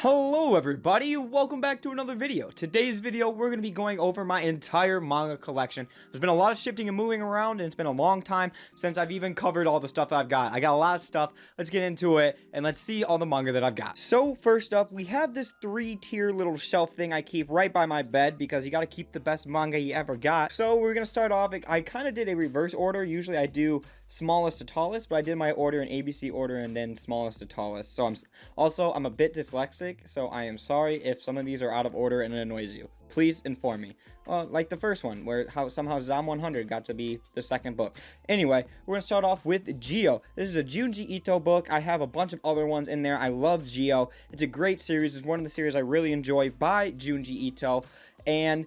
Hello everybody, welcome back to another video. Today's video, we're going to be going over my entire manga collection. There's been a lot of shifting and moving around, and it's been a long time since I've even covered all the stuff I've got. I got a lot of stuff. Let's get into it, and let's see all the manga that I've got. So, first up, we have this 3-tier little shelf thing I keep right by my bed, because you got to keep the best manga you ever got. So, we're going to start off, I kind of did a reverse order. Usually I do smallest to tallest, but I did my order in ABC order and then smallest to tallest. So, I'm a bit dyslexic. So I am sorry if some of these are out of order and it annoys you. Please inform me. Like the first one, where somehow Zom 100 got to be the second book. Anyway, we're going to start off with Geo. This is a Junji Ito book. I have a bunch of other ones in there. I love Geo. It's a great series. It's one of the series I really enjoy by Junji Ito. And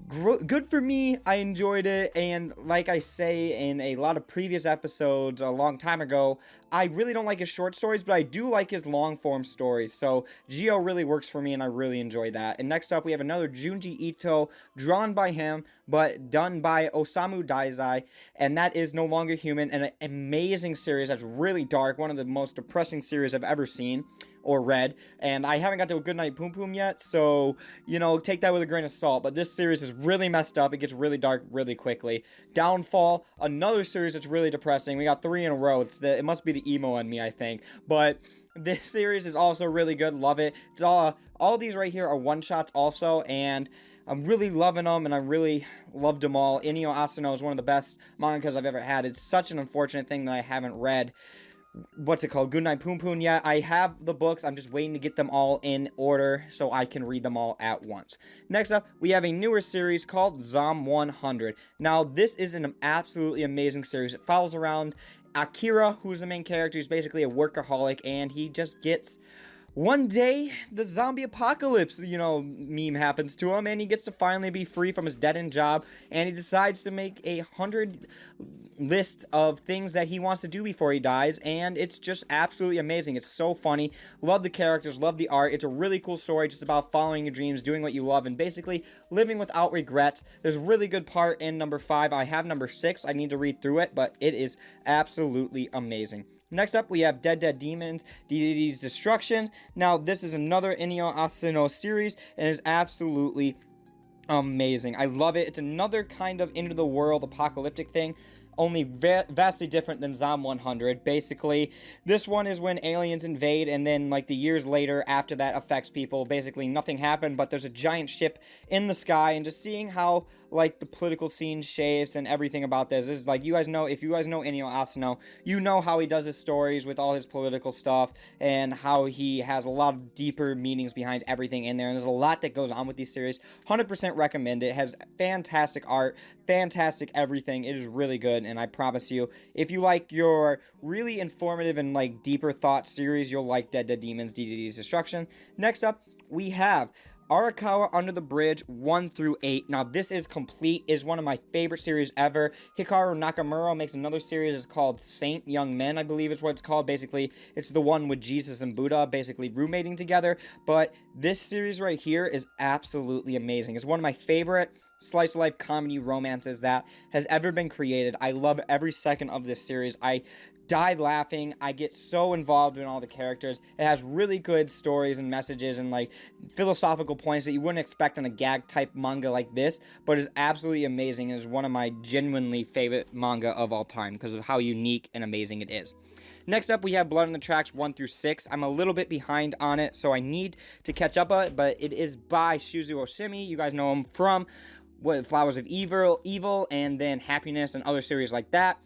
good for me. I enjoyed it, and like I say in a lot of previous episodes a long time ago, I really don't like his short stories, but I do like his long form stories. So Geo really works for me, and I really enjoy that. And next up, we have another Junji Ito, drawn by him but done by Osamu Dazai, and that is No Longer Human, an amazing series that's really dark, one of the most depressing series I've ever seen or read, and I haven't got to a Goodnight Poom Poom yet, so, you know, take that with a grain of salt. But this series is really messed up. It gets really dark really quickly. Downfall, another series that's really depressing. We got 3 in a row. It must be the emo in me, I think. But this series is also really good. Love it. It's all these right here are one-shots also, and I'm really loving them, and I really loved them all. Inio Asano is one of the best mangas I've ever had. It's such an unfortunate thing that I haven't read what's it called, Goodnight Poom Poom yet. I have the books. I'm just waiting to get them all in order so I can read them all at once. Next up, we have a newer series called Zom 100. Now, this is an absolutely amazing series. It follows around Akira, who's the main character. He's basically a workaholic, and he just gets... One day, the zombie apocalypse, meme happens to him, and he gets to finally be free from his dead-end job, and he decides to make a 100 list of things that he wants to do before he dies, and it's just absolutely amazing. It's so funny. Love the characters, love the art. It's a really cool story just about following your dreams, doing what you love, and basically living without regrets. There's a really good part in number 5. I have number 6. I need to read through it, but it is absolutely amazing. Next up, we have Dead Demons, DDD's Destruction. Now, this is another Inio Asano series, and is absolutely amazing. I love it. It's another kind of into the world apocalyptic thing, only vastly different than Zom 100. Basically, this one is when aliens invade, and then, like, the years later after that affects people. Basically, nothing happened, but there's a giant ship in the sky, and just seeing how, like, the political scene shapes and everything about this is, like, if you guys know Inio Asano, you know how he does his stories with all his political stuff, and how he has a lot of deeper meanings behind everything in there, and there's a lot that goes on with these series. 100% recommend it. It has fantastic art, fantastic everything. It is really good. And I promise you, if you like your really informative and, like, deeper thought series, you'll like Dead Demons, DDD's Destruction. Next up, we have Arakawa Under the Bridge 1 through 8. Now, this is complete. It is one of my favorite series ever. Hikaru Nakamura makes another series. It's called Saint Young Men, I believe is what it's called. Basically, it's the one with Jesus and Buddha basically roommating together. But this series right here is absolutely amazing. It's one of my favorite slice of life comedy romances that has ever been created. I love every second of this series. I die laughing. I get so involved in all the characters. It has really good stories and messages and, like, philosophical points that you wouldn't expect in a gag type manga like this, but is absolutely amazing. It is one of my genuinely favorite manga of all time because of how unique and amazing it is. Next up, we have Blood on the Tracks 1 through 6. I'm a little bit behind on it, so I need to catch up on it, but it is by Shuzo Oshimi. You guys know him from Flowers of Evil, and then Happiness and other series like that.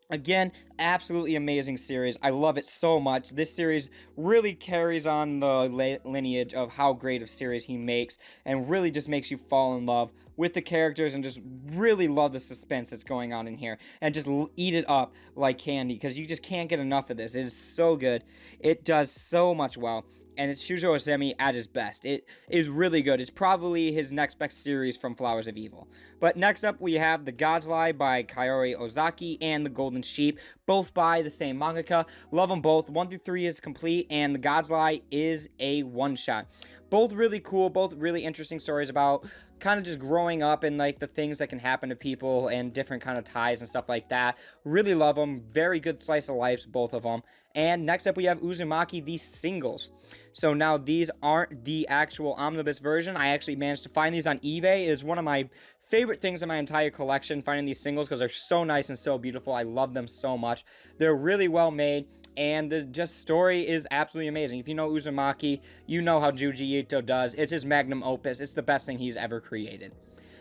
Again, absolutely amazing series. I love it so much. This series really carries on the lineage of how great of series he makes, and really just makes you fall in love with the characters and just really love the suspense that's going on in here, and just eat it up like candy, because you just can't get enough of this. It is so good. It does so much well, and it's Shuzo Oshimi at his best. It is really good. It's probably his next best series from Flowers of Evil. But next up, we have The God's Lie by Kaori Ozaki and The Golden Sheep, both by the same mangaka. Love them both. 1 through 3 is complete, and The God's Lie is a one-shot. Both really cool, both really interesting stories about kind of just growing up and, like, the things that can happen to people and different kind of ties and stuff like that. Really love them. Very good slice of life, both of them. And next up, we have Uzumaki, the singles. So now these aren't the actual omnibus version. I actually managed to find these on eBay. It is one of my favorite things in my entire collection, finding these singles, because they're so nice and so beautiful. I love them so much. They're really well made, and the just story is absolutely amazing. If you know Uzumaki, you know how Junji Ito does. It's his magnum opus. It's the best thing he's ever created.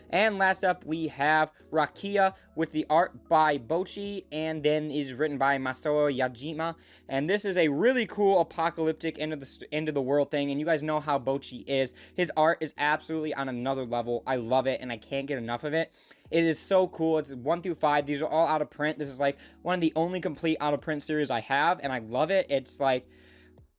And last up, we have Rakia with the art by Bochi, and then is written by Masao Yajima. And this is a really cool apocalyptic end of the world thing. And you guys know how Bochi is. His art is absolutely on another level. I love it, and I can't get enough of it. It is so cool. It's 1 through 5. These are all out of print. This is like one of the only complete out of print series I have, and I love it. It's like,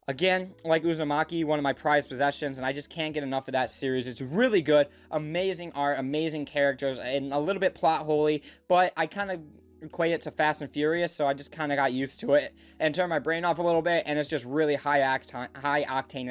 again, like Uzumaki, one of my prized possessions, and I just can't get enough of that series. It's really good. Amazing art, amazing characters, and a little bit plot holy, but I kind of equate it to Fast and Furious, so I just kind of got used to it and turned my brain off a little bit, and it's just really high octane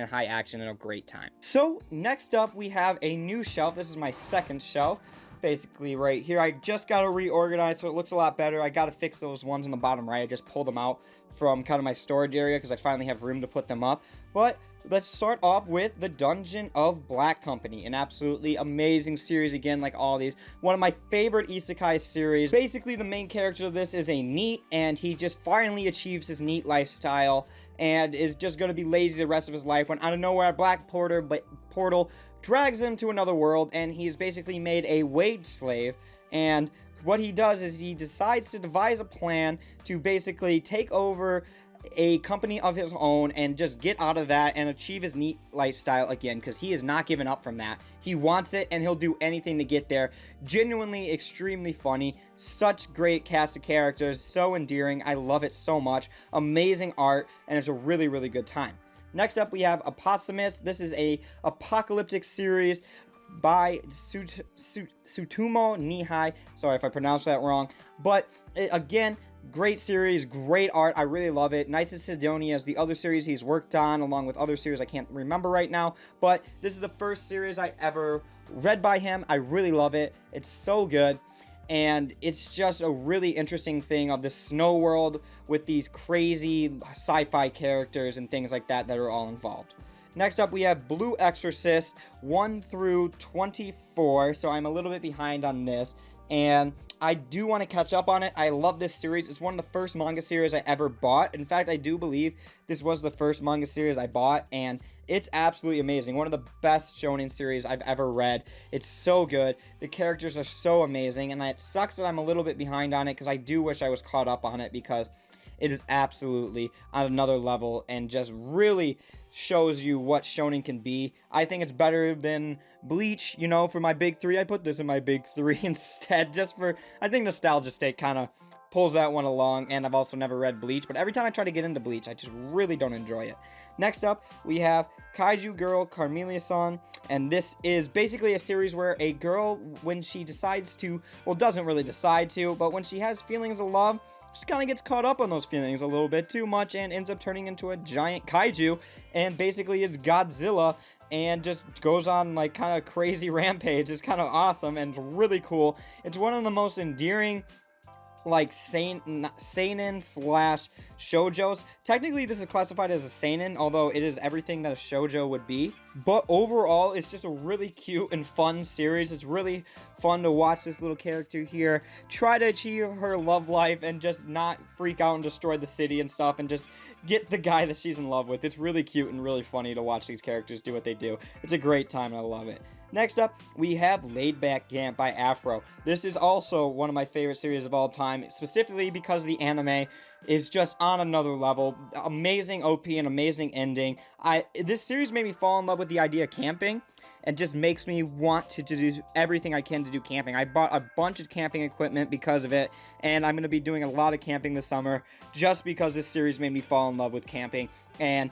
and high action and a great time. So next up, we have a new shelf. This is my second shelf. Basically right here, I just got to reorganize so it looks a lot better. I got to fix those ones on the bottom right. I just pulled them out from kind of my storage area because I finally have room to put them up. But let's start off with the Dungeon of Black Company, an absolutely amazing series, again, like all these. One of my favorite isekai series. Basically, the main character of this is a NEET, and he just finally achieves his NEET lifestyle and is just going to be lazy the rest of his life when out of nowhere a black portal drags him to another world, and he's basically made a wage slave. And what he does is he decides to devise a plan to basically take over a company of his own and just get out of that and achieve his NEET lifestyle again, because he is not giving up from that. He wants it, and he'll do anything to get there. Genuinely extremely funny. Such great cast of characters, so endearing. I love it so much. Amazing art, and it's a really, really good time. Next up, we have Apostomus. This is a apocalyptic series by Tsutomu Nihai. Sorry if I pronounced that wrong. But, again, great series, great art. I really love it. Knights of Sidonia is the other series he's worked on, along with other series I can't remember right now. But this is the first series I ever read by him. I really love it. It's so good. And it's just a really interesting thing of the snow world with these crazy sci-fi characters and things like that are all involved. Next up, we have Blue Exorcist 1 through 24. So I'm a little bit behind on this, and I do want to catch up on it. I love this series. It's one of the first manga series I ever bought. In fact, I do believe this was the first manga series I bought, and it's absolutely amazing. One of the best shonen series I've ever read. It's so good. The characters are so amazing, and it sucks that I'm a little bit behind on it because I do wish I was caught up on it, because it is absolutely on another level and just really shows you what shonen can be. I think it's better than Bleach, you know, for my big three. I put this in my big three instead, just for, I think nostalgia state kind of pulls that one along, and I've also never read Bleach, but every time I try to get into Bleach, I just really don't enjoy it. Next up, we have Kaiju Girl Carmelia-san, and this is basically a series where a girl, when she decides to, well, doesn't really decide to, but when she has feelings of love, she kind of gets caught up on those feelings a little bit too much and ends up turning into a giant kaiju, and basically it's Godzilla, and just goes on like kind of crazy rampage. It's kind of awesome and really cool. It's one of the most endearing like seinen slash shoujos. Technically this is classified as a seinen, although it is everything that a shoujo would be. But overall, it's just a really cute and fun series. It's really fun to watch this little character here try to achieve her love life and just not freak out and destroy the city and stuff, and just get the guy that she's in love with. It's really cute and really funny to watch these characters do what they do. It's a great time, and I love it. Next up, we have Laid Back Camp by Afro. This is also one of my favorite series of all time, specifically because the anime is just on another level. Amazing OP and amazing ending. This series made me fall in love with the idea of camping, and just makes me want to do everything I can to do camping. I bought a bunch of camping equipment because of it, and I'm going to be doing a lot of camping this summer just because this series made me fall in love with camping. And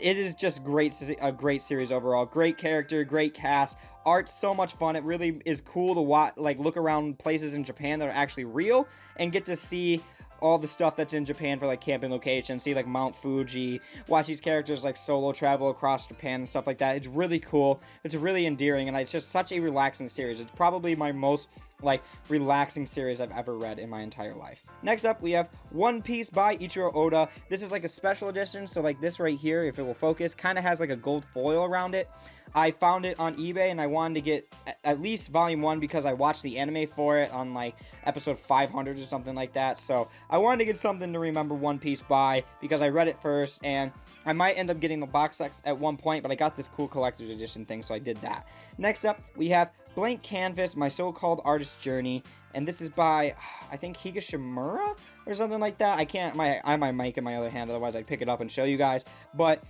it is just a great series overall. Great character, great cast, art's so much fun. It really is cool to watch, like look around places in Japan that are actually real and get to see all the stuff that's in Japan for like camping locations, see like Mount Fuji, watch these characters like solo travel across Japan and stuff like that. It's really cool. It's really endearing, and it's just such a relaxing series. It's probably my most like relaxing series I've ever read in my entire life. Next up, we have One Piece by Ichiro Oda. This is like a special edition, so like this right here, if it will focus, kind of has like a gold foil around it. I found it on eBay, and I wanted to get at least volume 1 because I watched the anime for it on like episode 500 or something like that. So I wanted to get something to remember One Piece by because I read it first, and I might end up getting the box set at one point, but I got this cool collector's edition thing, so I did that. Next up, we have Blank Canvas, My So-Called Artist Journey, and this is by, I think, Higashimura or something like that. I have my mic in my other hand, otherwise I'd pick it up and show you guys. But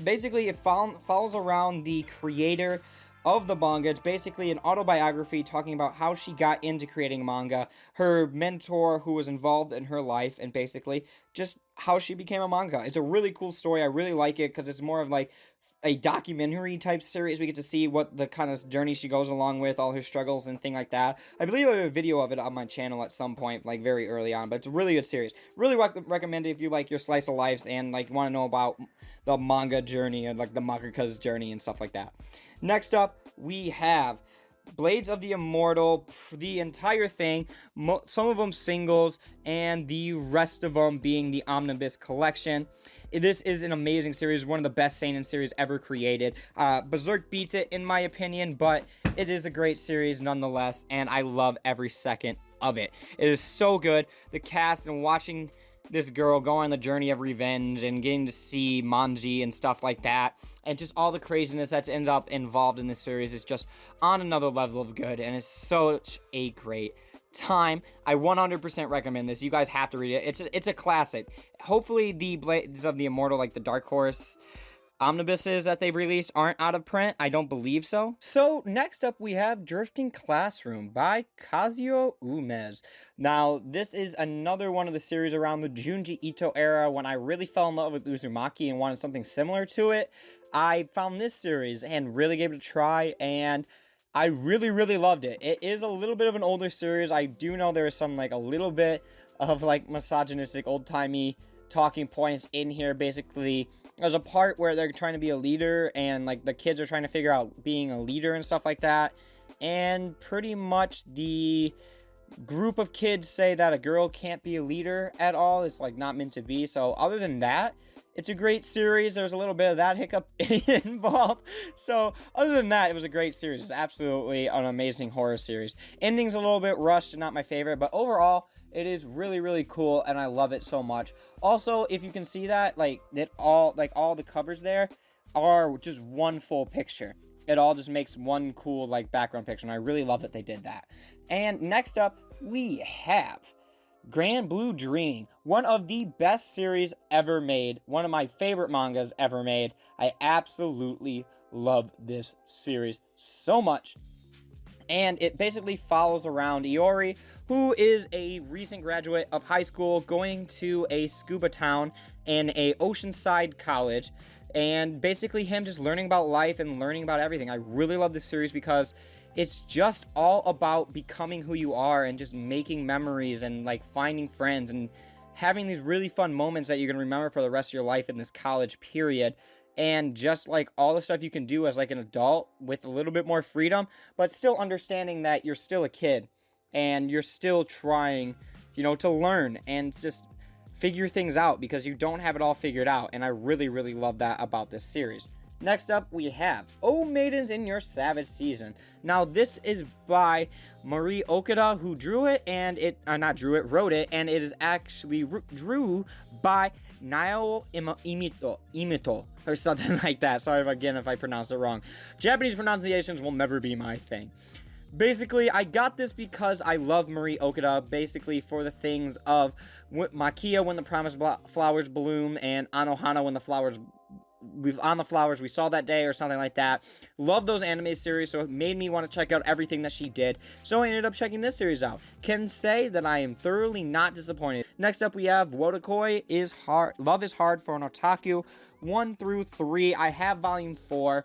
basically, it follows around the creator of the manga. It's basically an autobiography talking about how she got into creating manga, her mentor who was involved in her life, and basically just how she became a manga. It's a really cool story. I really like it because it's more of like a documentary type series. We get to see what the kind of journey she goes along with, all her struggles and thing like that. I believe I have a video of it on my channel at some point, like very early on, but it's a really good series. Really recommend it if you like your slice of lives and like want to know about the manga journey and like the mangaka's journey and stuff like that. Next up, we have Blades of the Immortal, the entire thing, some of them singles, and the rest of them being the Omnibus Collection. This is an amazing series, one of the best seinen series ever created. Berserk beats it in my opinion, but it is a great series nonetheless, and I love every second of it. It is so good. The cast and watching this girl go on the journey of revenge and getting to see Manji and stuff like that, and just all the craziness that ends up involved in this series is just on another level of good, and it's such a great time. I 100% recommend this. You guys have to read it. It's a classic. Hopefully the Blades of the Immortal, like the Dark Horse omnibuses that they've released, aren't out of print. I don't believe so. So next up, we have Drifting Classroom by Kazuo Umezu. Now, this is another one of the series around the Junji Ito era when I really fell in love with Uzumaki and wanted something similar to it. I found this series and really gave it a try, and I really, really loved it. It is a little bit of an older series. I do know there is some, like, a little bit of, like, misogynistic, old-timey talking points in here. Basically, there's a part where they're trying to be a leader, and, like, the kids are trying to figure out being a leader and stuff like that. And pretty much the group of kids say that a girl can't be a leader at all. It's, like, not meant to be. So, other than that, it's a great series. There's a little bit of that hiccup involved. So, other than that, it was a great series. It's absolutely an amazing horror series. Ending's a little bit rushed and not my favorite, but overall, it is really, really cool, and I love it so much. Also, if you can see that, all the covers there are just one full picture. It all just makes one cool, like, background picture, and I really love that they did that. And next up, we have Grand Blue Dreaming, one of the best series ever made, one of my favorite mangas ever made. I absolutely love this series so much. And it basically follows around Iori, who is a recent graduate of high school going to a scuba town in a oceanside college, and basically him just learning about life and learning about everything. I really love this series because it's just all about becoming who you are and just making memories and, like, finding friends and having these really fun moments that you're going to remember for the rest of your life in this college period. And just, like, all the stuff you can do as, like, an adult with a little bit more freedom, but still understanding that you're still a kid and you're still trying, to learn and just figure things out because you don't have it all figured out. And I really, really love that about this series. Next up, we have Oh Maidens in Your Savage Season. Now, this is by Marie Okada, who wrote it, and it is actually drew by Nao Imito, or something like that. Sorry again if I pronounce it wrong. Japanese pronunciations will never be my thing. Basically, I got this because I love Marie Okada, basically for the things of Makia when the promised flowers bloom, and Anohana when the flowers we saw that day, or something like that. Love those anime series, so it made me want to check out everything that she did. So I ended up checking this series out. Can say that I am thoroughly not disappointed. Next up, we have Wotakoi is Hard. Love is Hard for an Otaku, 1 through 3. I have volume 4.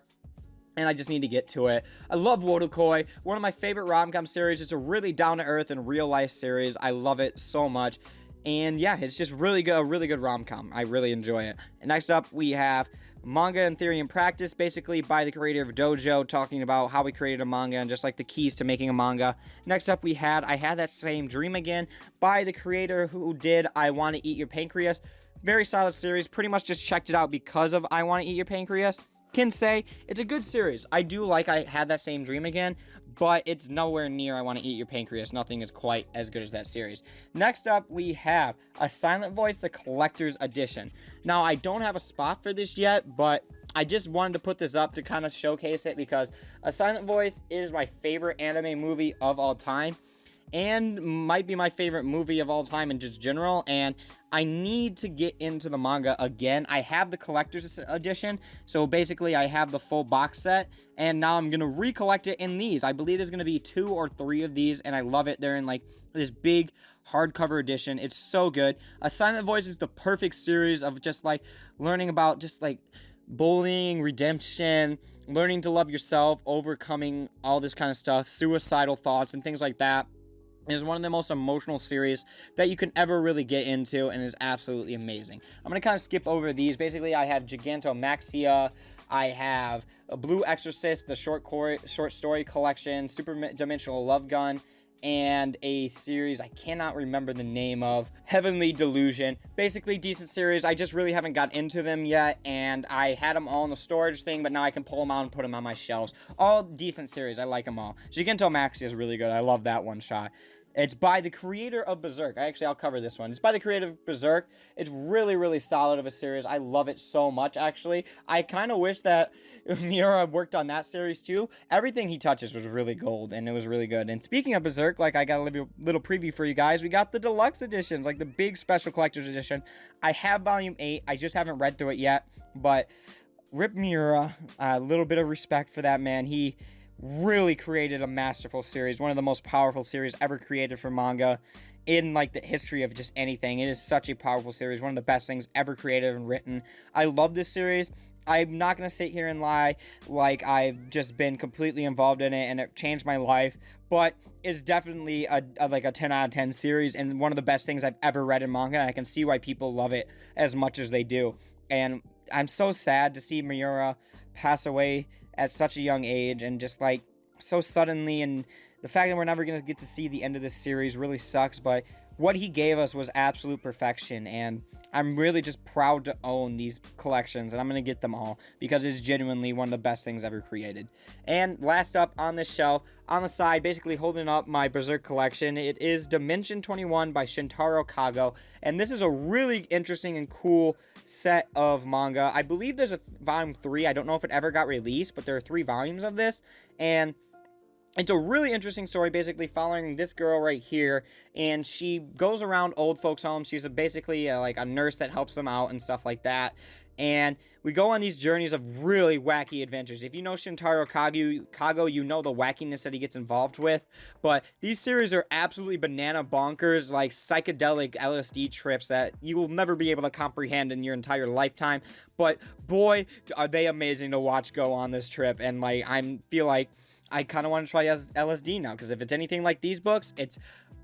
And I just need to get to it. I love Wotakoi, one of my favorite rom-com series. It's a really down-to-earth and real-life series. I love it so much. And yeah, it's just really good, a really good rom-com. I really enjoy it. And next up, we have Manga in Theory and Practice, basically by the creator of Dojo, talking about how we created a manga and just like the keys to making a manga. Next up, I Had That Same Dream Again, by the creator who did I Want to Eat Your Pancreas. Very solid series. Pretty much just checked it out because of I Want to Eat Your Pancreas. Can say it's a good series. I do like I Had That Same Dream Again, but it's nowhere near I Want to Eat Your Pancreas. Nothing is quite as good as that series. Next up, we have A Silent Voice, the Collector's Edition. Now, I don't have a spot for this yet, but I just wanted to put this up to kind of showcase it because A Silent Voice is my favorite anime movie of all time, and might be my favorite movie of all time in just general, and I need to get into the manga again. I have the collector's edition, so basically I have the full box set, and now I'm going to recollect it in these. I believe there's going to be 2 or 3 of these, and I love it. They're in like this big hardcover edition. It's so good. A Silent Voice is the perfect series of just like learning about just like bullying, redemption, learning to love yourself, overcoming all this kind of stuff, suicidal thoughts, and things like that. Is one of the most emotional series that you can ever really get into, and is absolutely amazing. I'm going to kind of skip over these. Basically, I have Gigantomaxia, I have a Blue Exorcist, the short story collection, Super Dimensional Love Gun, and a series I cannot remember the name of, Heavenly Delusion. Basically, decent series. I just really haven't got into them yet, and I had them all in the storage thing, but now I can pull them out and put them on my shelves. All decent series. I like them all. Gigantomaxia is really good. I love that one shot. It's by the creator of Berserk. I'll cover this one. It's by the creator of Berserk. It's really, really solid of a series. I love it so much, actually. I kind of wish that Miura worked on that series, too. Everything he touches was really gold, and it was really good. And speaking of Berserk, like, I got a little preview for you guys. We got the deluxe editions, like the big special collector's edition. I have Volume 8. I just haven't read through it yet, but Rip Miura, a little bit of respect for that man. He really created a masterful series, one of the most powerful series ever created for manga in like the history of just anything. It is such a powerful series, one of the best things ever created and written. I love this series. I'm not going to sit here and lie like I've just been completely involved in it and it changed my life, but it's definitely a 10 out of 10 series and one of the best things I've ever read in manga, and I can see why people love it as much as they do. And I'm so sad to see Miura pass away at such a young age and just like so suddenly, and the fact that we're never going to get to see the end of this series really sucks, but what he gave us was absolute perfection, and I'm really just proud to own these collections, and I'm going to get them all because it's genuinely one of the best things ever created. And last up on this shelf, on the side, basically holding up my Berserk collection, it is Dimension 21 by Shintaro Kago, and this is a really interesting and cool set of manga. I believe there's a volume 3. I don't know if it ever got released, but there are 3 volumes of this, and it's a really interesting story, basically following this girl right here, and she goes around old folks' homes. She's basically like a nurse that helps them out and stuff like that, and we go on these journeys of really wacky adventures. If you know Shintaro Kago, you know the wackiness that he gets involved with, but these series are absolutely banana bonkers, like psychedelic LSD trips that you will never be able to comprehend in your entire lifetime, but boy, are they amazing to watch go on this trip, and like I feel like I kind of want to try LSD now, because if it's anything like these books, it's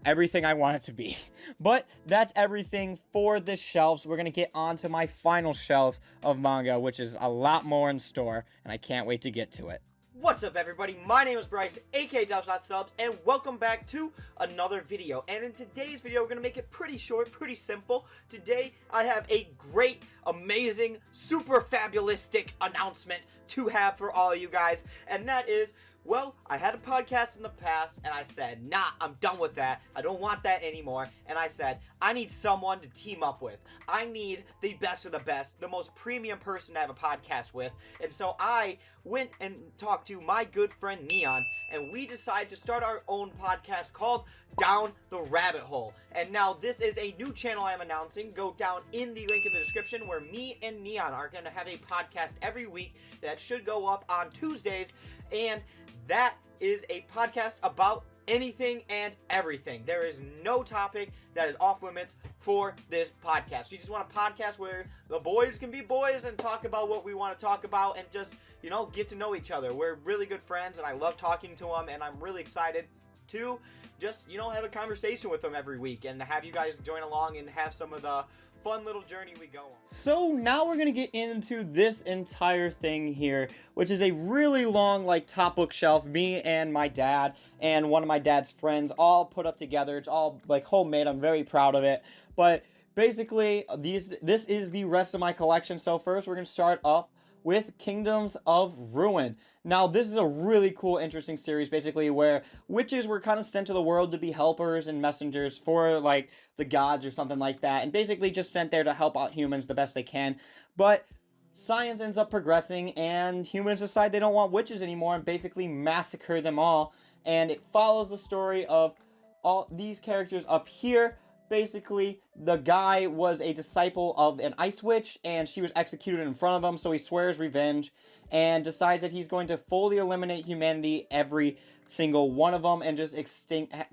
everything I want it to be. But that's everything for the shelves. We're going to get on to my final shelves of manga, which is a lot more in store, and I can't wait to get to it. What's up, everybody? My name is Bryce, aka DubsNotSubs, and welcome back to another video. And in today's video, we're going to make it pretty short, pretty simple. Today, I have a great, amazing, super fabulistic announcement to have for all of you guys, and that is, well, I had a podcast in the past, and I said, nah, I'm done with that. I don't want that anymore. And I said, I need someone to team up with. I need the best of the best, the most premium person to have a podcast with. And so I went and talked to my good friend Neon, and we decided to start our own podcast called Down the Rabbit Hole. And now this is a new channel I'm announcing. Go down in the link in the description where me and Neon are going to have a podcast every week that should go up on Tuesdays, and that is a podcast about anything and everything. There is no topic that is off limits for this podcast. We just want a podcast where the boys can be boys and talk about what we want to talk about and just, you know, get to know each other. We're really good friends, and I love talking to them, and I'm really excited to just, you know, have a conversation with them every week and have you guys join along and have some of the fun little journey we go on. So now we're gonna get into this entire thing here, which is a really long, like, top bookshelf. Me and my dad and one of my dad's friends all put up together. It's all like homemade. I'm very proud of it. But basically, this is the rest of my collection. So first, we're gonna start up with Kingdoms of Ruin. Now, this is a really cool, interesting series, basically, where witches were kind of sent to the world to be helpers and messengers for, like, the gods or something like that, and basically just sent there to help out humans the best they can. But science ends up progressing, and humans decide they don't want witches anymore and basically massacre them all. And it follows the story of all these characters up here. Basically, the guy was a disciple of an ice witch, and she was executed in front of him, so he swears revenge and decides that he's going to fully eliminate humanity, every single one of them, and just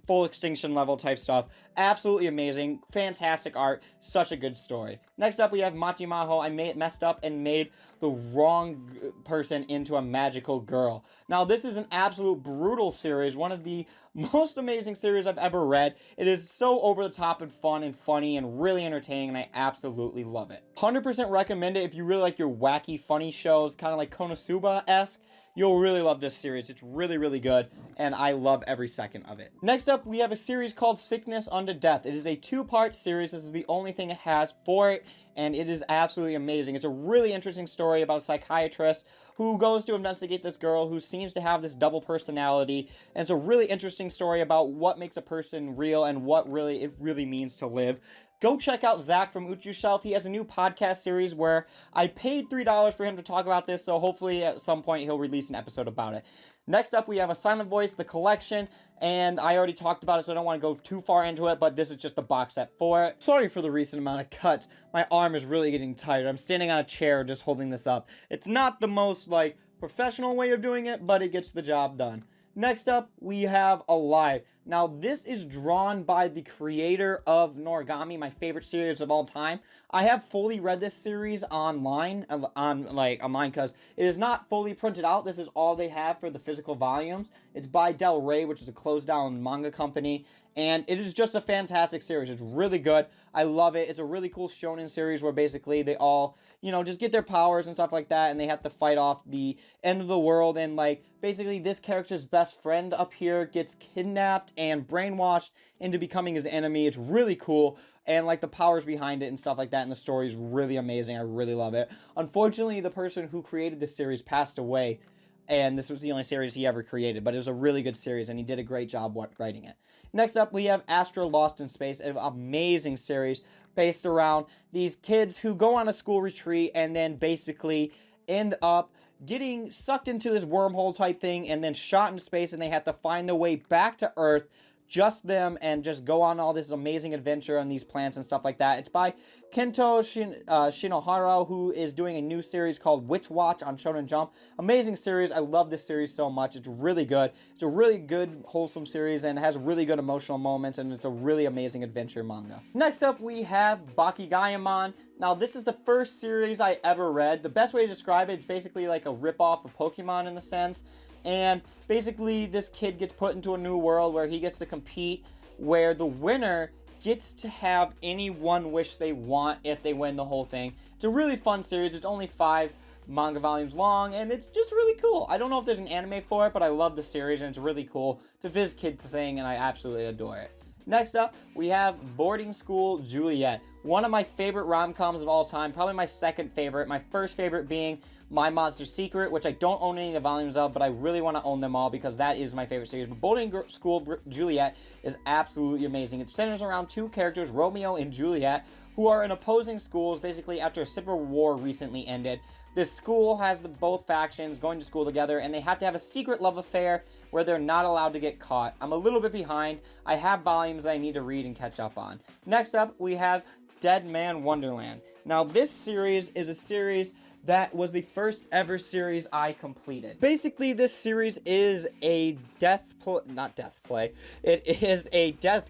full extinction level type stuff. Absolutely amazing, fantastic art, such a good story. Next up, we have Machimaho. I messed up and made the wrong person into a magical girl. Now, this is an absolute brutal series, one of the most amazing series I've ever read. It is so over the top and fun and funny and really entertaining, and I absolutely love it. 100% recommend it if you really like your wacky, funny shows, kind of like Konosuba-esque. You'll really love this series. It's really, really good, and I love every second of it. Next up, we have a series called Sickness Unto Death. It is a 2-part series. This is the only thing it has for it, and it is absolutely amazing. It's a really interesting story about a psychiatrist who goes to investigate this girl who seems to have this double personality, and it's a really interesting story about what makes a person real and what it really means to live. Go check out Zach from Uchu Shelf. He has a new podcast series where I paid $3 for him to talk about this, so hopefully at some point he'll release an episode about it. Next up, we have A Silent Voice, the collection, and I already talked about it, so I don't want to go too far into it, but this is just the box set for it. Sorry for the recent amount of cuts. My arm is really getting tired. I'm standing on a chair just holding this up. It's not the most, like, professional way of doing it, but it gets the job done. Next up, we have Alive. Now, this is drawn by the creator of Noragami, my favorite series of all time. I have fully read this series online, because it is not fully printed out. This is all they have for the physical volumes. It's by Del Rey, which is a closed-down manga company, and it is just a fantastic series. It's really good. I love it. It's a really cool shonen series where basically they all, you know, just get their powers and stuff like that, and they have to fight off the end of the world, and, like, basically this character's best friend up here gets kidnapped and brainwashed into becoming his enemy. It's really cool, and, like, the powers behind it and stuff like that, and the story is really amazing. I really love it. Unfortunately, the person who created this series passed away, and this was the only series he ever created, but it was a really good series, and he did a great job writing it. Next up, we have Astro Lost in Space, an amazing series based around these kids who go on a school retreat and then basically end up getting sucked into this wormhole type thing and then shot into space, and they have to find their way back to Earth, just them, and just go on all this amazing adventure on these planets and stuff like that. It's by Kento Shinohara, who is doing a new series called Witch Watch on Shonen Jump. Amazing series. I love this series so much. It's really good. It's a really good, wholesome series, and it has really good emotional moments, and it's a really amazing adventure manga. Next up, we have Bakigayamon. Now, this is the first series I ever read. The best way to describe it, it's basically like a ripoff of Pokemon in the sense. And basically, this kid gets put into a new world where he gets to compete, where the winner gets to have any one wish they want if they win the whole thing. It's a really fun series. It's only 5 manga volumes long, and it's just really cool. I don't know if there's an anime for it, but I love the series, and it's really cool. It's a Viz Kid thing, and I absolutely adore it. Next up, we have Boarding School Juliet. One of my favorite rom-coms of all time, probably my second favorite. My first favorite being My Monster Secret, which I don't own any of the volumes of, but I really want to own them all because that is my favorite series. But Boarding School Juliet is absolutely amazing. It centers around 2 characters, Romeo and Juliet, who are in opposing schools basically after a civil war recently ended. This school has both factions going to school together, and they have to have a secret love affair where they're not allowed to get caught. I'm a little bit behind. I have volumes I need to read and catch up on. Next up, we have Dead Man Wonderland. Now, this series is a series that was the first ever series I completed. Basically, this series is a death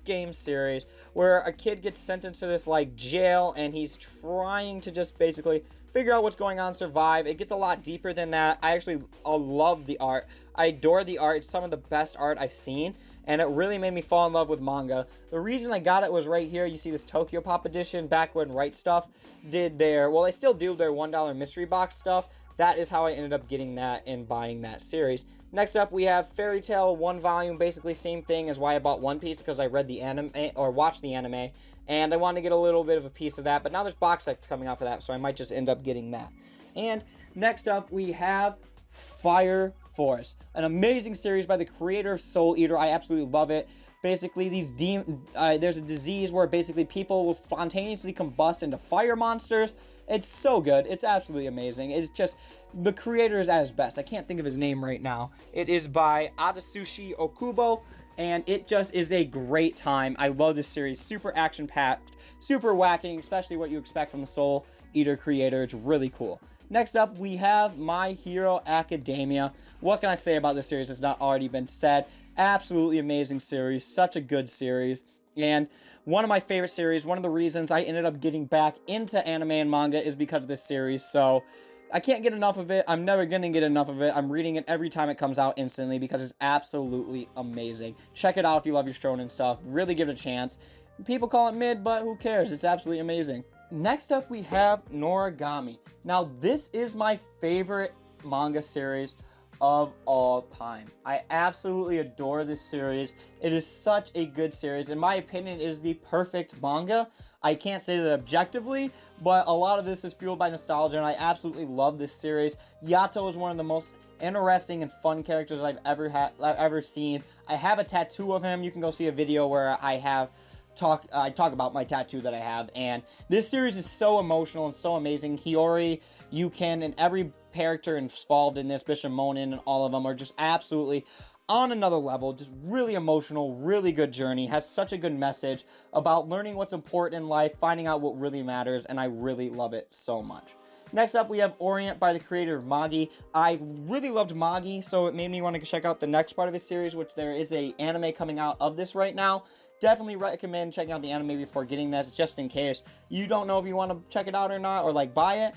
game series where a kid gets sentenced to this, like, jail, and he's trying to just basically figure out what's going on, survive. It gets a lot deeper than that. I actually love the art. I adore the art. It's some of the best art I've seen, and it really made me fall in love with manga. The reason I got it was right here. You see this Tokyo Pop edition, back when Right Stuff did their, well, they still do their $1 mystery box stuff. That is how I ended up getting that and buying that series. Next up, we have Fairy Tail, 1 volume, basically same thing as why I bought One Piece, because I read the anime, or watched the anime, and I wanted to get a little bit of a piece of that, but now there's box sets coming out for that, so I might just end up getting that. And next up, we have Fire Force, an amazing series by the creator of Soul Eater. I absolutely love it. Basically, there's a disease where basically people will spontaneously combust into fire monsters. It's so good. It's absolutely amazing. It's just, the creator is at his best. I can't think of his name right now. It is by Atsushi Okubo, and it just is a great time. I love this series. Super action-packed, super whacking, especially what you expect from the Soul Eater creator. It's really cool. Next up, we have My Hero Academia. What can I say about this series that's not already been said? Absolutely amazing series. Such a good series. And one of my favorite series. One of the reasons I ended up getting back into anime and manga is because of this series. So I can't get enough of it. I'm never going to get enough of it. I'm reading it every time it comes out instantly because it's absolutely amazing. Check it out if you love your shonen stuff. Really give it a chance. People call it mid, but who cares? It's absolutely amazing. Next up, we have Noragami. Now, this is my favorite manga series of all time. I absolutely adore this series. It is such a good series. In my opinion, it is the perfect manga. I can't say that objectively, but a lot of this is fueled by nostalgia, and I absolutely love this series. Yato is one of the most interesting and fun characters I've ever seen. I have a tattoo of him. You can go see a video where I talk about my tattoo that I have, and this series is so emotional and so amazing. Hiyori, Yuken, and every character involved in this, Bishamonen, and all of them are just absolutely on another level. Just really emotional, really good journey. Has such a good message about learning what's important in life, finding out what really matters, and I really love it so much. Next up, we have Orient by the creator of Magi. I really loved Magi, so it made me want to check out the next part of his series, which there is a anime coming out of this right now. Definitely recommend checking out the anime before getting this, just in case you don't know if you want to check it out or not, or like buy it.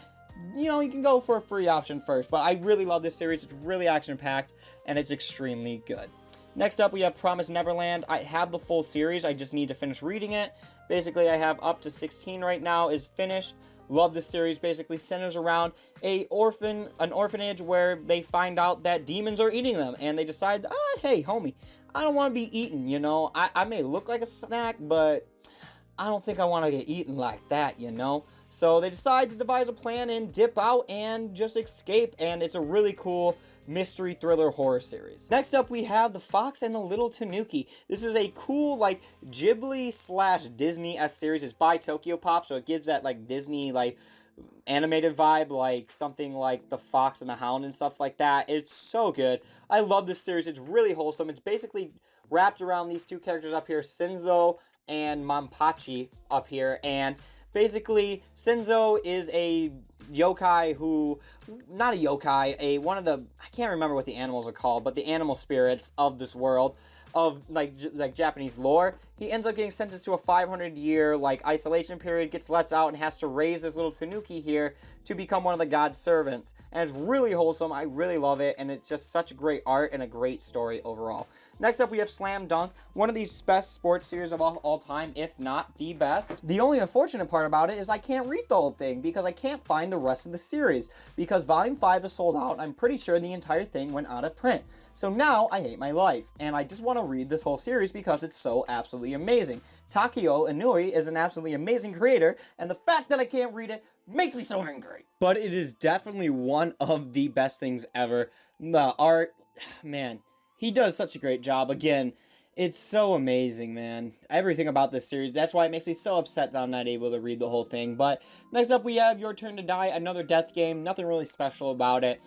You know, you can go for a free option first, but I really love this series. It's really action-packed, and it's extremely good. Next up, we have Promised Neverland. I have the full series. I just need to finish reading it. Basically, I have up to 16 right now, is finished. Love this series. Basically centers around an orphanage where they find out that demons are eating them, and they decide, hey, homie, I don't want to be eaten, you know. I may look like a snack, but I don't think I want to get eaten like that, you know. So they decide to devise a plan and dip out and just escape, and it's a really cool mystery thriller horror series. Next up, we have The Fox and the Little Tanuki. This is a cool, like, Ghibli / Disney-esque series. It's by Tokyo Pop, so it gives that, like, Disney, like, animated vibe, like something like The Fox and the Hound and stuff like that. It's so good. I love this series. It's really wholesome. It's basically wrapped around these two characters up here, Shinzo and Manpachi up here, and basically Shinzo is a yokai who, not a yokai, one of the, I can't remember what the animals are called, but the animal spirits of this world, of like Japanese lore. He ends up getting sentenced to a 500-year like isolation period, gets let out, and has to raise this little tanuki here to become one of the god's servants. And it's really wholesome. I really love it, and it's just such great art and a great story overall. Next up, we have Slam Dunk, one of these best sports series of all time, if not the best. The only unfortunate part about it is I can't read the whole thing because I can't find the rest of the series, because Volume 5 is sold out. I'm pretty sure the entire thing went out of print. So now I hate my life, and I just want to read this whole series because it's so absolutely amazing. Takeo Inui is an absolutely amazing creator, and the fact that I can't read it makes me so angry. But it is definitely one of the best things ever. The art, man, he does such a great job. Again, it's so amazing, man. Everything about this series. That's why it makes me so upset that I'm not able to read the whole thing. But next up, we have Your Turn to Die, another death game. Nothing really special about it.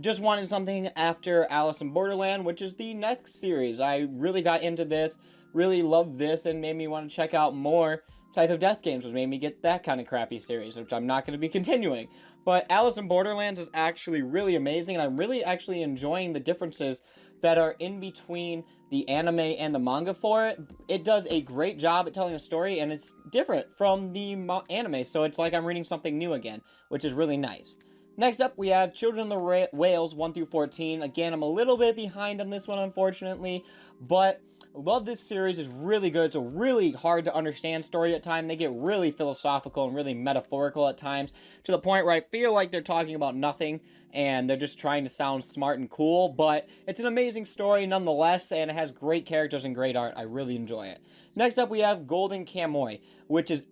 Just wanted something after Alice in Borderland, which is the next series. I really got into this, really loved this, and made me want to check out more type of death games, which made me get that kind of crappy series, which I'm not going to be continuing. But Alice in Borderlands is actually really amazing, and I'm really actually enjoying the differences that are in between the anime and the manga for it. It does a great job at telling a story, and it's different from the anime, so it's like I'm reading something new again, which is really nice. Next up, we have Children of the Whales 1 through 14. Again, I'm a little bit behind on this one, unfortunately, but I love this series. It's really good. It's a really hard to understand story at times. They get really philosophical and really metaphorical at times, to the point where I feel like they're talking about nothing and they're just trying to sound smart and cool, but it's an amazing story nonetheless, and it has great characters and great art. I really enjoy it. Next up, we have Golden Kamuy, which is,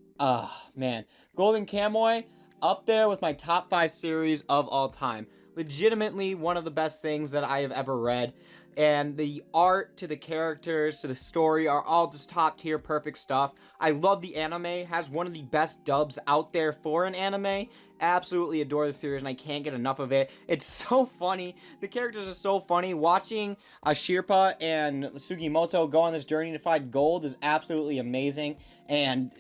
man, Golden Kamuy, up there with my top 5 series of all time. Legitimately one of the best things that I have ever read. And the art to the characters to the story are all just top tier perfect stuff. I love the anime. Has one of the best dubs out there for an anime. Absolutely adore the series and I can't get enough of it. It's so funny. The characters are so funny. Watching Shirpa and Sugimoto go on this journey to find gold is absolutely amazing. And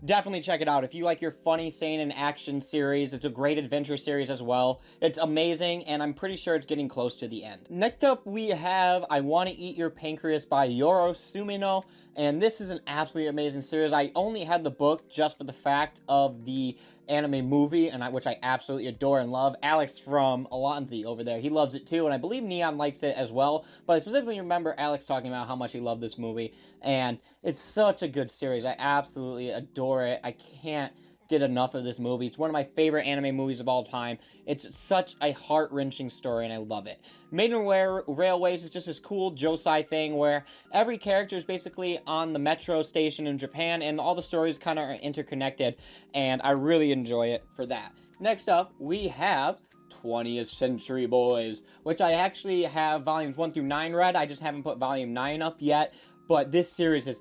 definitely check it out. If you like your funny, seinen action series, it's a great adventure series as well. It's amazing, and I'm pretty sure it's getting close to the end. Next up, we have I Want to Eat Your Pancreas by Yoro Sumino, and this is an absolutely amazing series. I only had the book just for the fact of the anime movie, and which I absolutely adore and love. Alex from Alonzi over there, he loves it too, and I believe Neon likes it as well, but I specifically remember Alex talking about how much he loved this movie, and it's such a good series. I absolutely adore it. I can't get enough of this movie. It's one of my favorite anime movies of all time. It's such a heart-wrenching story, and I love it. Maiden Railways is just this cool josei thing where every character is basically on the metro station in Japan, and all the stories kind of are interconnected, and I really enjoy it for that. Next up, we have 20th Century Boys, which I actually have volumes 1 through 9 read. I just haven't put volume 9 up yet, but this series is,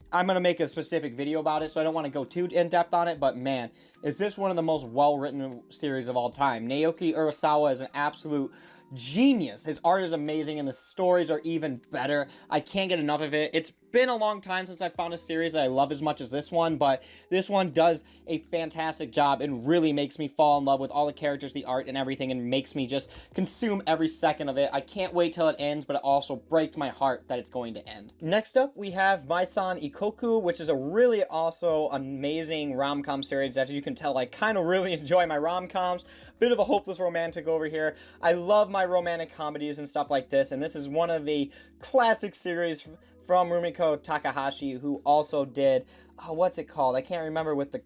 I'm going to make a specific video about it, so I don't want to go too in-depth on it, but man, is this one of the most well-written series of all time. Naoki Urasawa is an absolute genius. His art is amazing, and the stories are even better. I can't get enough of it. It's been a long time since I found a series that I love as much as this one, but this one does a fantastic job and really makes me fall in love with all the characters, the art, and everything, and makes me just consume every second of it. I can't wait till it ends, but it also breaks my heart that it's going to end. Next up, we have Mai-san Ikoku, which is a really also amazing rom-com series. As you can tell, I kind of really enjoy my rom-coms. Bit of a hopeless romantic over here. I love my romantic comedies and stuff like this, and this is one of the classic series from Rumiko Takahashi, who also did, what's it called? I can't remember with the,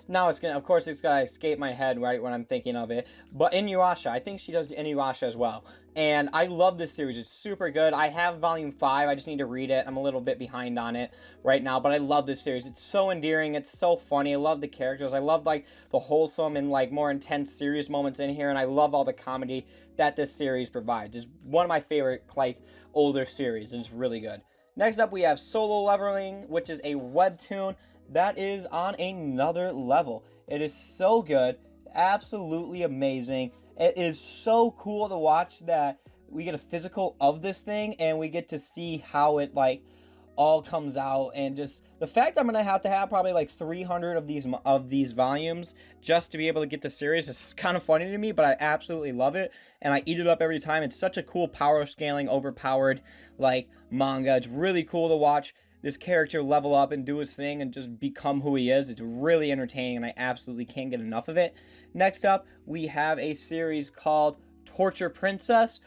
now it's gonna, of course it's gonna escape my head right when I'm thinking of it, but Inuyasha, I think she does Inuyasha as well, and I love this series. It's super good. I have volume 5, I just need to read it. I'm a little bit behind on it right now, but I love this series. It's so endearing, it's so funny. I love the characters. I love like the wholesome and like more intense serious moments in here, and I love all the comedy that this series provides. It's one of my favorite like older series, and it's really good. Next up, we have Solo Leveling, which is a webtoon that is on another level. It is so good, absolutely amazing. It is so cool to watch that we get a physical of this thing, and we get to see how it like all comes out, and just the fact I'm gonna have to have probably like 300 of these volumes just to be able to get the series is kind of funny to me, but I absolutely love it, and I eat it up every time. It's such a cool power scaling, overpowered like manga. It's really cool to watch this character level up and do his thing and just become who he is. It's really entertaining, and I absolutely can't get enough of it. Next up, we have a series called Torture Princess,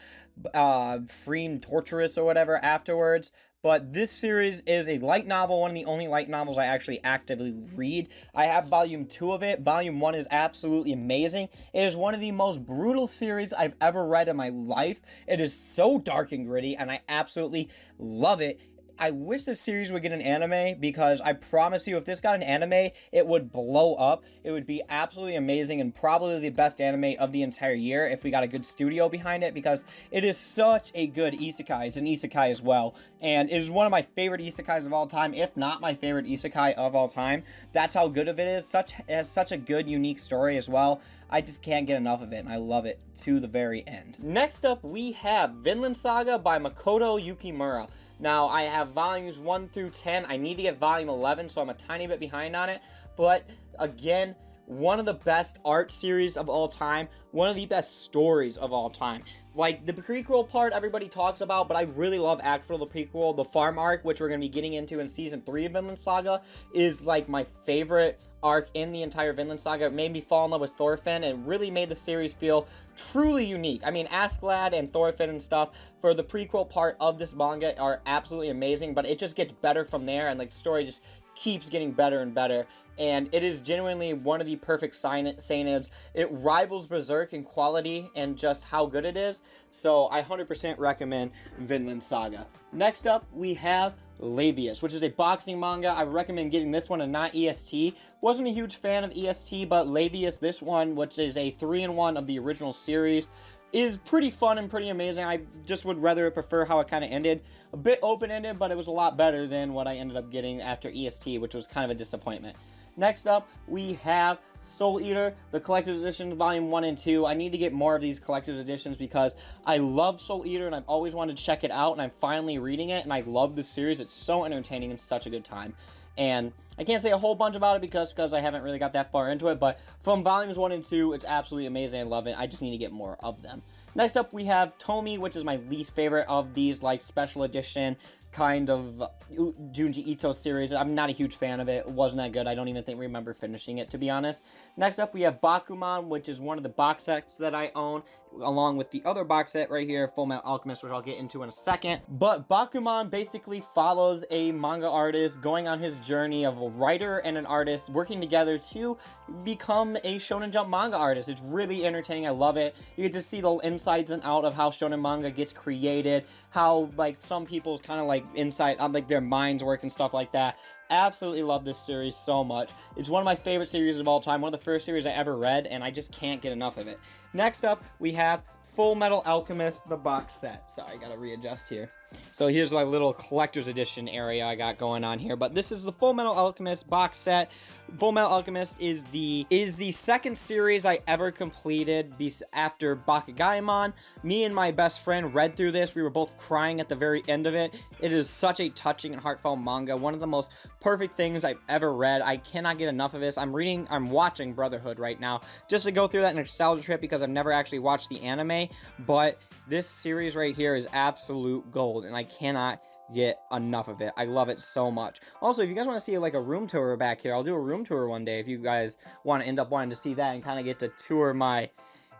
Freem Torturous or whatever afterwards. But this series is a light novel, one of the only light novels I actually actively read. I have volume 2 of it. Volume 1 is absolutely amazing. It is one of the most brutal series I've ever read in my life. It is so dark and gritty, and I absolutely love it. I wish this series would get an anime, because I promise you, if this got an anime, it would blow up. It would be absolutely amazing, and probably the best anime of the entire year if we got a good studio behind it, because it is such a good isekai. It's an isekai as well, and it is one of my favorite isekais of all time, if not my favorite isekai of all time. That's how good of it is. It has such a good, unique story as well. I just can't get enough of it, and I love it to the very end. Next up, we have Vinland Saga by Makoto Yukimura. Now, I have volumes 1 through 10. I need to get volume 11, so I'm a tiny bit behind on it. But, again, one of the best art series of all time, one of the best stories of all time. Like, the prequel part everybody talks about, but I really love actual the prequel. The farm arc, which we're going to be getting into in Season 3 of Vinland Saga, is, like, my favorite arc in the entire Vinland Saga. It made me fall in love with Thorfinn, and really made the series feel truly unique. I mean, Askeladd and Thorfinn and stuff for the prequel part of this manga are absolutely amazing, but it just gets better from there, and, like, the story just keeps getting better and better, and it is genuinely one of the perfect seinens. It rivals Berserk in quality and just how good it is, so I 100% recommend Vinland Saga. Next up, we have Labius, which is a boxing manga. I recommend getting this one and not EST. Wasn't a huge fan of EST, but Labius, this one, which is a 3-in-1 of the original series, is pretty fun and pretty amazing. I just would rather prefer how it kind of ended. A bit open-ended, but it was a lot better than what I ended up getting after EST, which was kind of a disappointment. Next up, we have Soul Eater, the Collector's Edition, Volume 1 and 2. I need to get more of these Collector's Editions because I love Soul Eater and I've always wanted to check it out, and I'm finally reading it, and I love the series. It's so entertaining and such a good time. And I can't say a whole bunch about it because I haven't really got that far into it, but from Volumes 1 and 2, it's absolutely amazing. I love it. I just need to get more of them. Next up, we have Tomy, which is my least favorite of these, like, special edition kind of Junji Ito series. I'm not a huge fan of it. It wasn't that good. I don't even remember finishing it, to be honest. Next up, we have Bakuman, which is one of the box sets that I own, along with the other box set right here, Full Metal Alchemist, which I'll get into in a second. But Bakuman basically follows a manga artist going on his journey of a writer and an artist working together to become a Shonen Jump manga artist. It's really entertaining. I love it. You get to see the insides and out of how Shonen manga gets created, how, like, some people's kind of, like, insight on, like, their minds work and stuff like that. Absolutely love this series so much. It's one of my favorite series of all time, one of the first series I ever read, and I just can't get enough of it. Next up, we have Full Metal Alchemist, the box set. Sorry, I gotta readjust here. So here's my little collector's edition area I got going on here, but this is the Full Metal Alchemist box set. Full Metal Alchemist is the second series I ever completed after Bakugaimon. Me and my best friend read through this. We were both crying at the very end of it. It is such a touching and heartfelt manga. One of the most perfect things I've ever read. I cannot get enough of this. I'm watching Brotherhood right now just to go through that nostalgia trip because I've never actually watched the anime, but this series right here is absolute gold, and I cannot get enough of it. I love it so much. Also, if you guys want to see, like, a room tour back here, I'll do a room tour one day if you guys want to end up wanting to see that and kind of get to tour my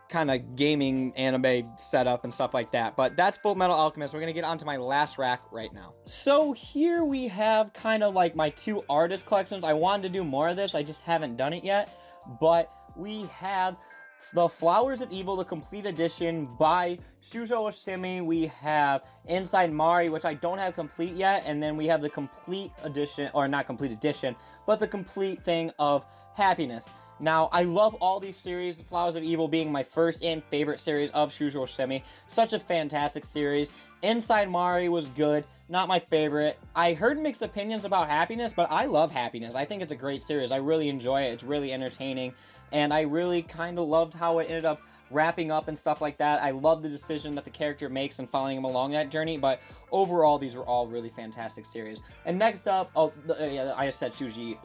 kind of gaming anime setup and stuff like that. But that's Full Metal Alchemist. We're going to get onto my last rack right now. So here we have kind of like my two artist collections. I wanted to do more of this. I just haven't done it yet. But we have The Flowers of Evil, the complete edition by Shujo Oshimi. We have Inside Mari, which I don't have complete yet, and then we have the complete edition, or not complete edition, but the complete thing of Happiness. Now, I love all these series, Flowers of Evil being my first and favorite series of Shujo Oshimi. Such a fantastic series. Inside Mari was good, not my favorite. I heard mixed opinions about Happiness, but I love Happiness. I think it's a great series. I really enjoy it. It's really entertaining, and I really kind of loved how it ended up wrapping up and stuff like that. I love the decision that the character makes and following him along that journey, but overall, these were all really fantastic series. And next up, yeah, I said Shujo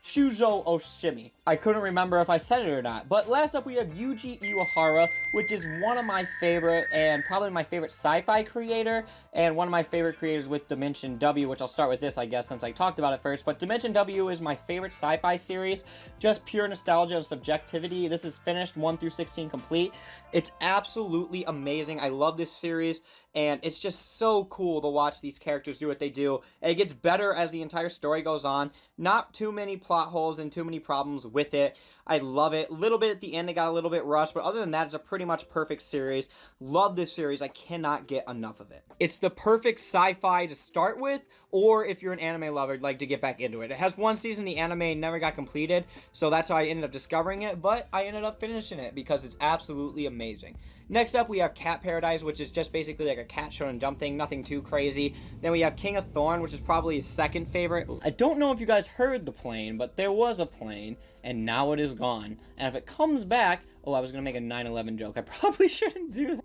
Oshimi. I couldn't remember if I said it or not. But last up, we have Yuji Iwahara, which is one of my favorite and probably my favorite sci-fi creator, and one of my favorite creators with Dimension W, which I'll start with this, I guess, since I talked about it first. But Dimension W is my favorite sci-fi series, just pure nostalgia and subjectivity. This is finished 1 through 16 complete. It's absolutely amazing. I love this series, and it's just so cool to watch these characters do what they do. And it gets better as the entire story goes on. Not too many plot holes and too many problems with it. I love it. A little bit at the end, it got a little bit rushed, but other than that, it's a pretty much perfect series. Love this series. I cannot get enough of it. It's the perfect sci-fi to start with, or if you're an anime lover, like to get back into it. It has one season, the anime never got completed, so that's how I ended up discovering it, but I ended up finishing it because it's absolutely amazing. Next up, we have Cat Paradise, which is just basically like a cat shonen jump thing, nothing too crazy. Then we have King of Thorn, which is probably his second favorite. I don't know if you guys heard the plane, but there was a plane, and now it is gone. And if it comes back, oh, I was gonna make a 9/11 joke. I probably shouldn't do that.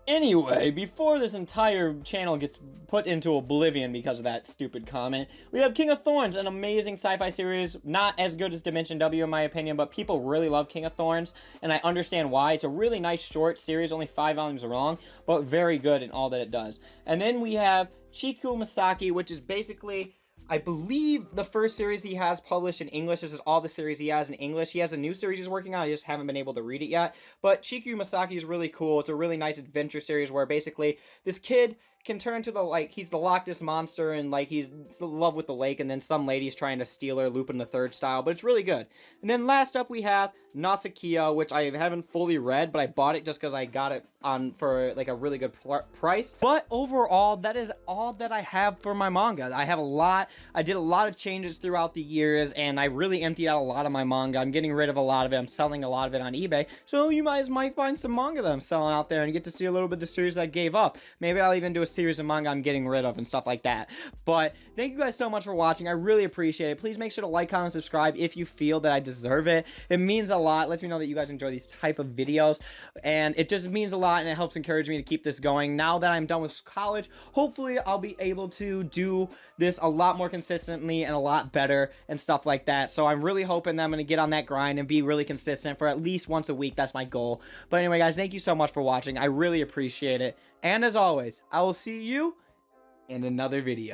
Anyway, before this entire channel gets put into oblivion because of that stupid comment, we have King of Thorns, an amazing sci-fi series, not as good as Dimension W in my opinion, but people really love King of Thorns, and I understand why. It's a really nice short series, only 5 volumes long, but very good in all that it does. And then we have Chiku Masaki, which is basically, I believe, the first series he has published in English. This is all the series he has in English. He has a new series he's working on. I just haven't been able to read it yet. But Chiku Masaki is really cool. It's a really nice adventure series where basically this kid can turn to the, like, he's the Loch Ness Monster, and, like, he's in love with the lake, and then some lady's trying to steal her, Lupin the Third style, but it's really good. And then last up we have Nausicaa, which I haven't fully read, but I bought it just because I got it on for, like, a really good price. But overall, that is all that I have for my manga. I have a lot. I did a lot of changes throughout the years, and I really emptied out a lot of my manga. I'm getting rid of a lot of it. I'm selling a lot of it on eBay, so you guys might find some manga that I'm selling out there and get to see a little bit of the series I gave up. Maybe I'll even do a series of manga I'm getting rid of and stuff like that. But thank you guys so much for watching. I really appreciate it. Please make sure to like, comment, and subscribe if you feel that I deserve it. It means a lot. It lets me know that you guys enjoy these type of videos, and it just means a lot, and it helps encourage me to keep this going. Now that I'm done with college, hopefully I'll be able to do this a lot more consistently and a lot better and stuff like that. So I'm really hoping that I'm going to get on that grind and be really consistent for at least once a week. That's my goal. But anyway, guys, thank you so much for watching. I really appreciate it. And as always, I will see you in another video.